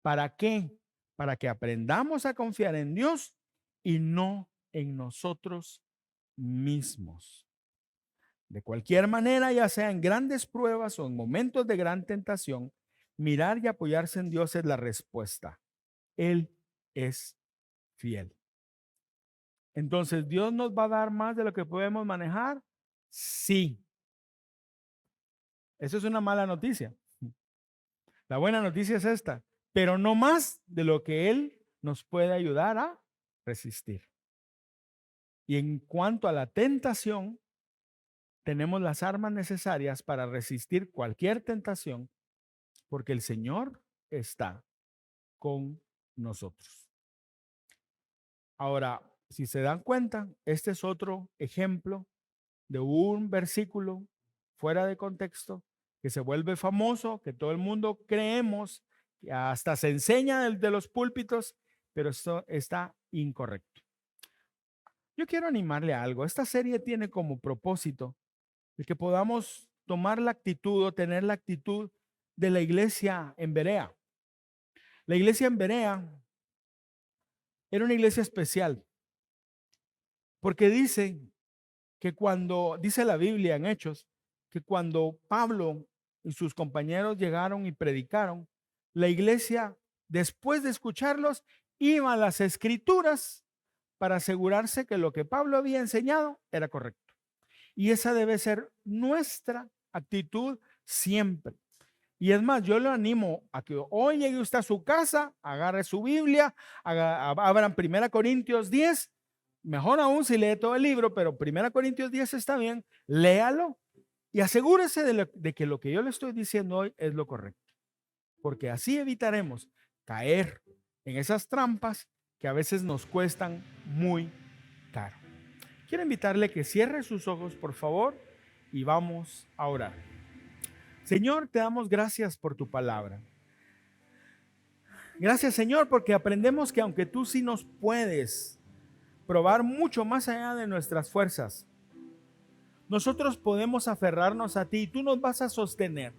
¿Para qué? Para que aprendamos a confiar en Dios y no en nosotros mismos. De cualquier manera, ya sea en grandes pruebas o en momentos de gran tentación, mirar y apoyarse en Dios es la respuesta. Él es fiel. Entonces, ¿Dios nos va a dar más de lo que podemos manejar? Sí. Eso es una mala noticia. La buena noticia es esta: pero no más de lo que Él nos puede ayudar a resistir. Y en cuanto a la tentación, tenemos las armas necesarias para resistir cualquier tentación, porque el Señor está con nosotros. Ahora, si se dan cuenta, este es otro ejemplo de un versículo fuera de contexto que se vuelve famoso, que todo el mundo creemos, que hasta se enseña de los púlpitos, pero esto está incorrecto. Yo quiero animarle a algo. Esta serie tiene como propósito el que podamos tomar la actitud o tener la actitud de la iglesia en Berea. La iglesia en Berea era una iglesia especial, porque dice la Biblia en Hechos, que cuando Pablo y sus compañeros llegaron y predicaron, la iglesia, después de escucharlos, iba a las escrituras para asegurarse que lo que Pablo había enseñado era correcto. Y esa debe ser nuestra actitud siempre. Y es más, yo le animo a que hoy llegue usted a su casa, agarre su Biblia, abran 1 Corintios 10, mejor aún si lee todo el libro, pero 1 Corintios 10 está bien, léalo y asegúrese de que lo que yo le estoy diciendo hoy es lo correcto, porque así evitaremos caer en esas trampas que a veces nos cuestan muy caro. Quiero invitarle que cierre sus ojos, por favor, y vamos a orar. Señor, te damos gracias por tu palabra. Gracias, Señor, porque aprendemos que aunque tú sí nos puedes probar mucho más allá de nuestras fuerzas, nosotros podemos aferrarnos a ti y tú nos vas a sostener.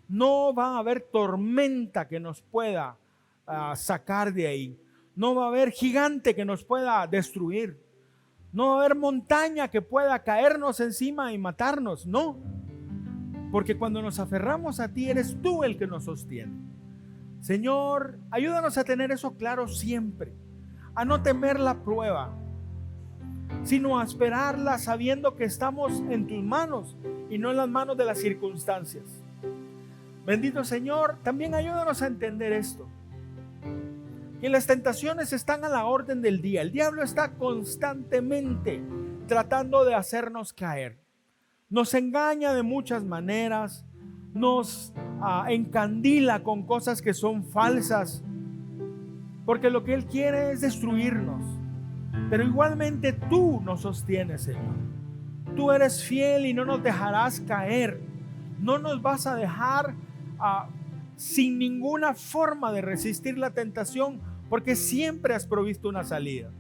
No va a haber tormenta que nos pueda sacar de ahí. No va a haber gigante que nos pueda destruir. No va a haber montaña que pueda caernos encima y matarnos. No. Porque cuando nos aferramos a ti, eres tú el que nos sostiene. Señor, ayúdanos a tener eso claro siempre. A no temer la prueba, sino a esperarla sabiendo que estamos en tus manos y no en las manos de las circunstancias. Bendito Señor, también ayúdanos a entender esto, Y las tentaciones están a la orden del día. El diablo está constantemente tratando de hacernos caer. Nos engaña de muchas maneras, nos encandila con cosas que son falsas, porque lo que él quiere es destruirnos. Pero igualmente tú nos sostienes, Señor. Tú eres fiel y no nos dejarás caer. No nos vas a dejar sin ninguna forma de resistir la tentación, porque siempre has provisto una salida.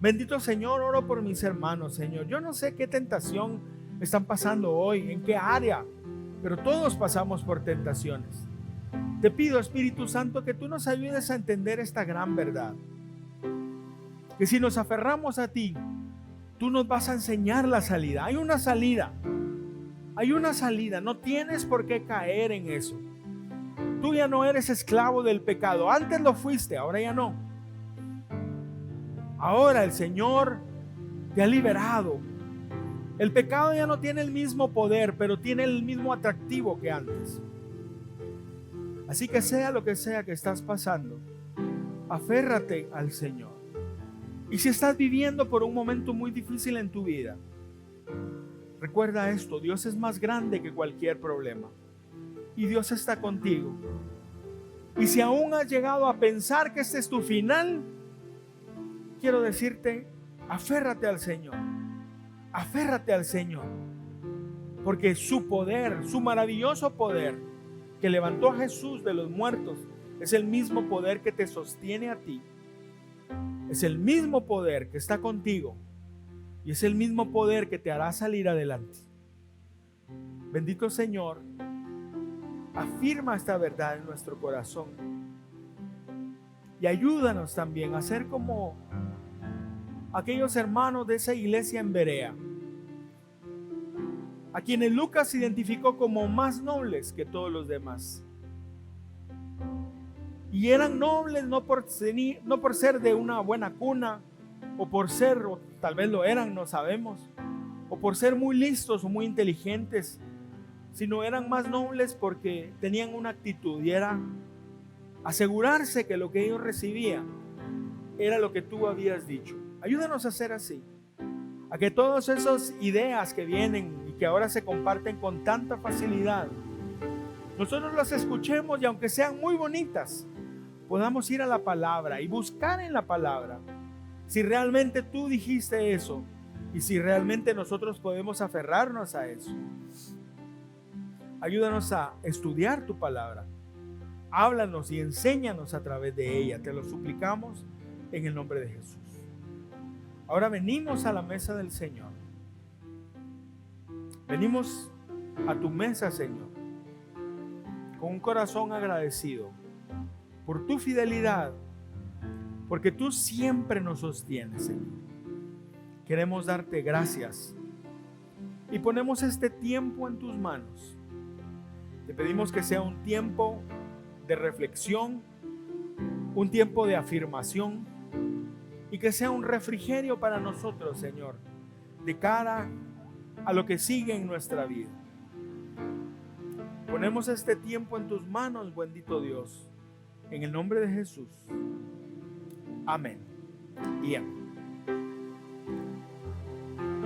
Bendito Señor, oro por mis hermanos, Señor. Yo no sé qué tentación están pasando hoy, en qué área, pero todos pasamos por tentaciones. Te pido, Espíritu Santo, que tú nos ayudes a entender esta gran verdad. Que si nos aferramos a ti, tú nos vas a enseñar la salida. Hay una salida. Hay una salida. No tienes por qué caer en eso. Tú ya no eres esclavo del pecado. Antes lo fuiste, ahora ya no. Ahora el Señor te ha liberado. El pecado ya no tiene el mismo poder, pero tiene el mismo atractivo que antes. Así que sea lo que sea que estás pasando, aférrate al Señor. Y si estás viviendo por un momento muy difícil en tu vida, recuerda esto: Dios es más grande que cualquier problema. Y Dios está contigo. Y si aún has llegado a pensar que este es tu final, quiero decirte, aférrate al Señor. Aférrate al Señor. Porque su poder, su maravilloso poder que levantó a Jesús de los muertos, es el mismo poder que te sostiene a ti. Es el mismo poder que está contigo. Y es el mismo poder que te hará salir adelante. Bendito Señor, afirma esta verdad en nuestro corazón. Y ayúdanos también a ser como aquellos hermanos de esa iglesia en Berea, a quienes Lucas identificó como más nobles que todos los demás. Y eran nobles no por ser de una buena cuna, o tal vez lo eran, no sabemos, o por ser muy listos o muy inteligentes, sino eran más nobles porque tenían una actitud, y era asegurarse que lo que ellos recibían era lo que tú habías dicho. Ayúdanos a ser así, a que todas esas ideas que vienen y que ahora se comparten con tanta facilidad, nosotros las escuchemos, y aunque sean muy bonitas, podamos ir a la palabra y buscar en la palabra si realmente tú dijiste eso, y si realmente nosotros podemos aferrarnos a eso. Ayúdanos a estudiar tu palabra. Háblanos y enséñanos a través de ella. Te lo suplicamos en el nombre de Jesús. Ahora venimos a la mesa del Señor. Venimos a tu mesa, Señor, con un corazón agradecido por tu fidelidad, porque tú siempre nos sostienes, Señor. Queremos darte gracias y ponemos este tiempo en tus manos. Te pedimos que sea un tiempo de reflexión, un tiempo de afirmación, y que sea un refrigerio para nosotros, Señor, de cara a lo que sigue en nuestra vida. Ponemos este tiempo en tus manos, bendito Dios, en el nombre de Jesús. Amén y amén.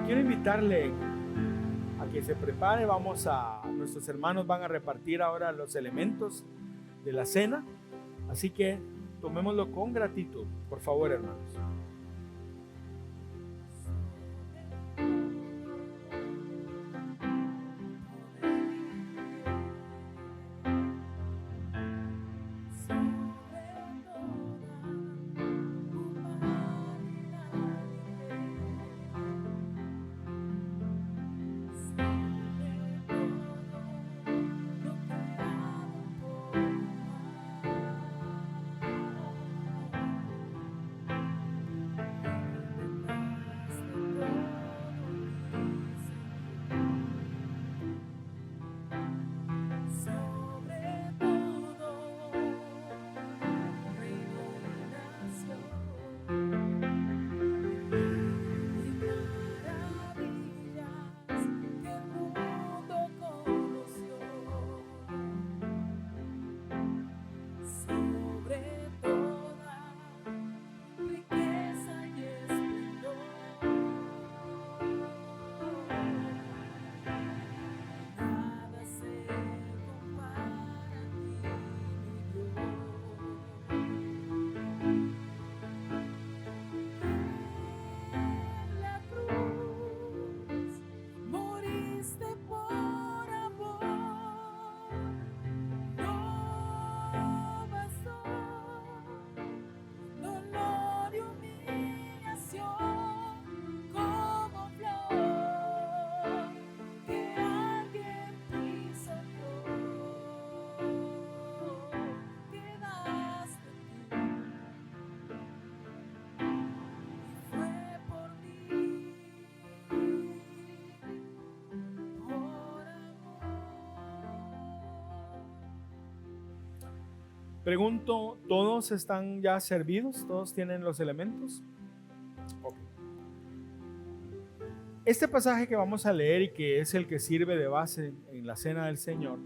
Quiero invitarle a que se prepare. Nuestros hermanos van a repartir ahora los elementos de la cena, así que tomémoslo con gratitud, por favor, hermanos. Pregunto, ¿todos están ya servidos? ¿Todos tienen los elementos? Ok. Este pasaje que vamos a leer y que es el que sirve de base en la Cena del Señor,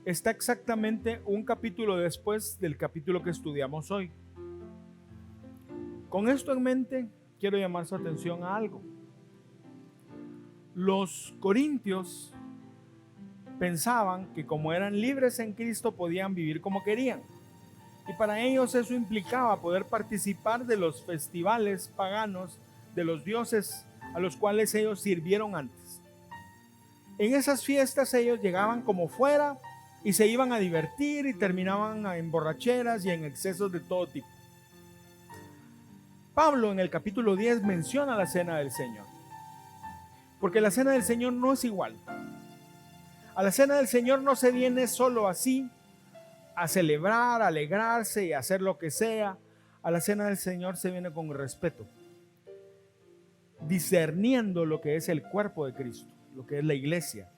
está exactamente un capítulo después del capítulo que estudiamos hoy. Con esto en mente, quiero llamar su atención a algo. Los corintios pensaban que como eran libres en Cristo podían vivir como querían. Y para ellos eso implicaba poder participar de los festivales paganos de los dioses a los cuales ellos sirvieron antes. En esas fiestas ellos llegaban como fuera y se iban a divertir y terminaban en borracheras y en excesos de todo tipo. Pablo en el capítulo 10 menciona la Cena del Señor, porque la Cena del Señor no es igual. A la Cena del Señor no se viene solo así a celebrar, a alegrarse y a hacer lo que sea. A la Cena del Señor se viene con respeto, discerniendo lo que es el cuerpo de Cristo, lo que es la iglesia.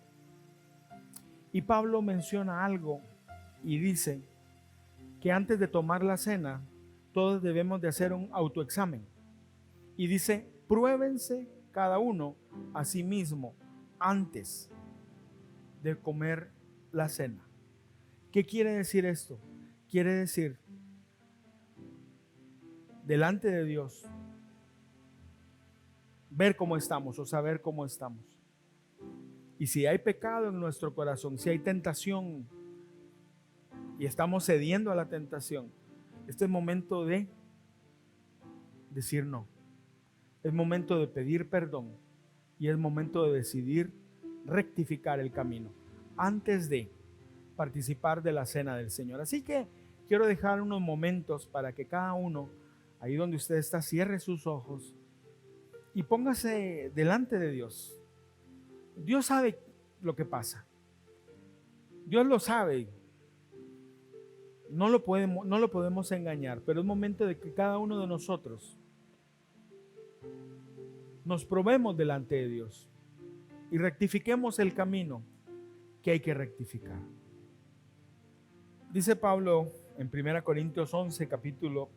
Y Pablo menciona algo y dice que antes de tomar la cena, todos debemos de hacer un autoexamen. Y dice, pruébense cada uno a sí mismo antes de comer la cena. ¿Qué quiere decir esto? Quiere decir, delante de Dios, ver cómo estamos o saber cómo estamos. Y si hay pecado en nuestro corazón, si hay tentación y estamos cediendo a la tentación, este es momento de decir no. Es momento de pedir perdón y es momento de decidir rectificar el camino antes de participar de la Cena del Señor. Así que quiero dejar unos momentos para que cada uno, ahí donde usted está, cierre sus ojos y póngase delante de Dios. Dios sabe lo que pasa. Dios lo sabe. No lo podemos engañar, pero es momento de que cada uno de nosotros nos probemos delante de Dios y rectifiquemos el camino que hay que rectificar. Dice Pablo en 1 Corintios 11, capítulo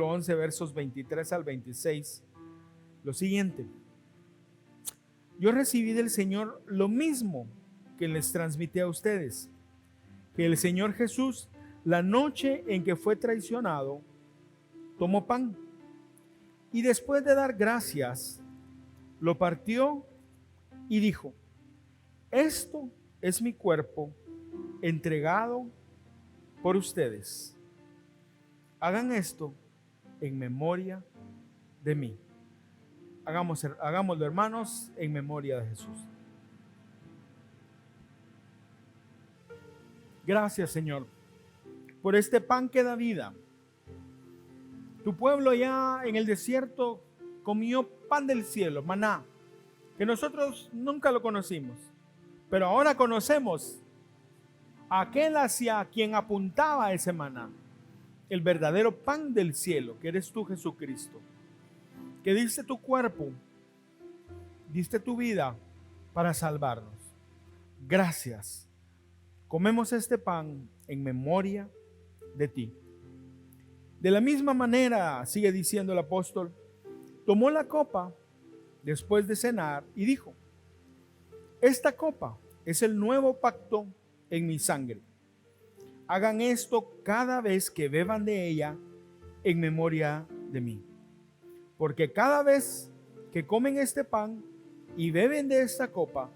11, versos 23 al 26, lo siguiente: yo recibí del Señor lo mismo que les transmití a ustedes, que el Señor Jesús, la noche en que fue traicionado, tomó pan y después de dar gracias, lo partió y dijo: esto es mi cuerpo entregado por ustedes. Hagan esto en memoria de mí. Hagámoslo, hermanos, en memoria de Jesús. Gracias, Señor, por este pan que da vida. Tu pueblo ya en el desierto comió pan del cielo, maná, que nosotros nunca lo conocimos, pero ahora conocemos a aquel hacia quien apuntaba ese maná, el verdadero pan del cielo, que eres tú, Jesucristo, que diste tu cuerpo, diste tu vida para salvarnos. Gracias. Comemos este pan en memoria de ti. De la misma manera, sigue diciendo el apóstol, tomó la copa después de cenar y dijo: esta copa es el nuevo pacto en mi sangre. Hagan esto cada vez que beban de ella en memoria de mí. Porque cada vez que comen este pan y beben de esta copa,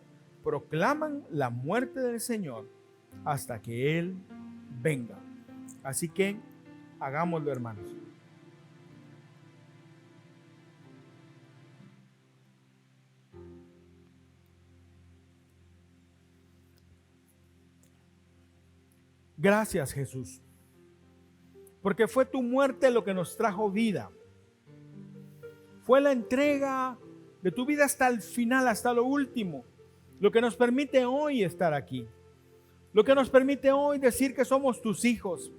proclaman la muerte del Señor hasta que Él venga. Así que hagámoslo, hermanos. Gracias, Jesús, porque fue tu muerte lo que nos trajo vida. Fue la entrega de tu vida hasta el final, hasta lo último, lo que nos permite hoy estar aquí. Lo que nos permite hoy decir que somos tus hijos,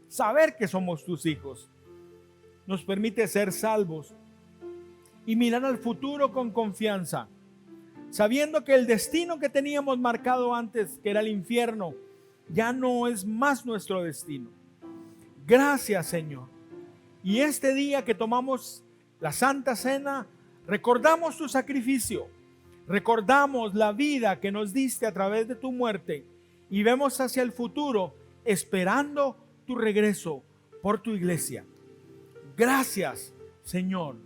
saber que somos tus hijos. Nos permite ser salvos y mirar al futuro con confianza, sabiendo que el destino que teníamos marcado antes, que era el infierno, ya no es más nuestro destino. Gracias, Señor. Y este día que tomamos la Santa Cena, recordamos tu sacrificio, recordamos la vida que nos diste a través de tu muerte y vemos hacia el futuro esperando tu regreso por tu iglesia. Gracias, Señor.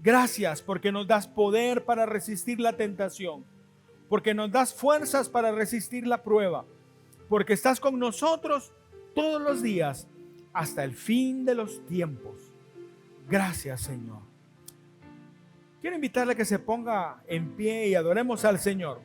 Gracias porque nos das poder para resistir la tentación, porque nos das fuerzas para resistir la prueba, porque estás con nosotros todos los días hasta el fin de los tiempos. Gracias, Señor. Quiero invitarle a que se ponga en pie y adoremos al Señor.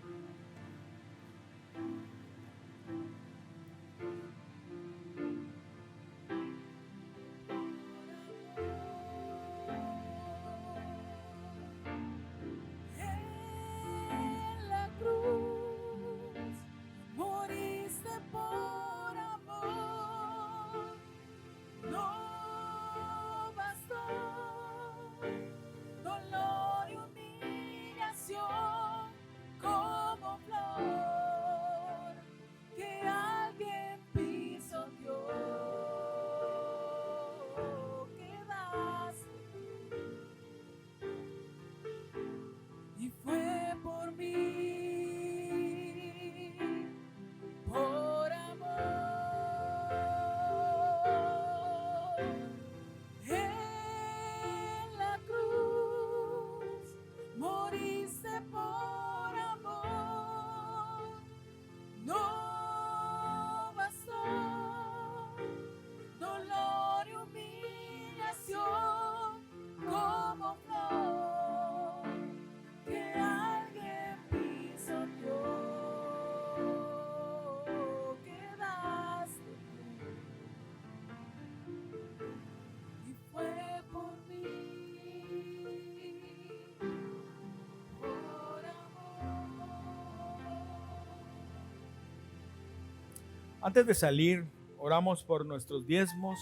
Antes de salir, oramos por nuestros diezmos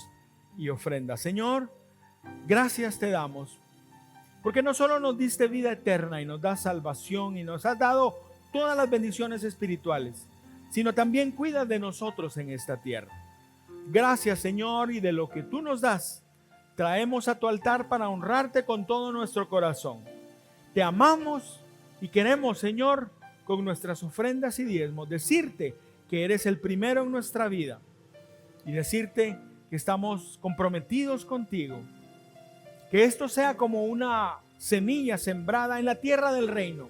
y ofrendas. Señor, gracias te damos, porque no solo nos diste vida eterna y nos das salvación y nos has dado todas las bendiciones espirituales, sino también cuidas de nosotros en esta tierra. Gracias, Señor, y de lo que tú nos das, traemos a tu altar para honrarte con todo nuestro corazón. Te amamos y queremos, Señor, con nuestras ofrendas y diezmos, decirte que eres el primero en nuestra vida y decirte que estamos comprometidos contigo. Que esto sea como una semilla sembrada en la tierra del reino,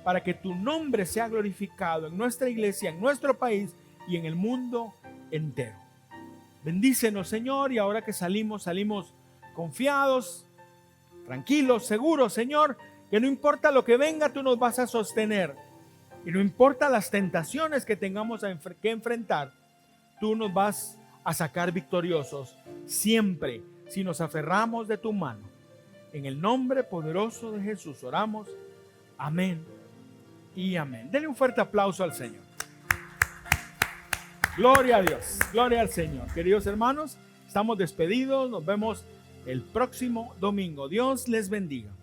para que tu nombre sea glorificado en nuestra iglesia, en nuestro país y en el mundo entero. Bendícenos, Señor, y ahora que salimos confiados, tranquilos, seguros, Señor, que no importa lo que venga, tú nos vas a sostener. Y no importa las tentaciones que tengamos que enfrentar, tú nos vas a sacar victoriosos siempre si nos aferramos de tu mano. En el nombre poderoso de Jesús oramos. Amén y amén. Denle un fuerte aplauso al Señor. Gloria a Dios, gloria al Señor. Queridos hermanos, estamos despedidos. Nos vemos el próximo domingo. Dios les bendiga.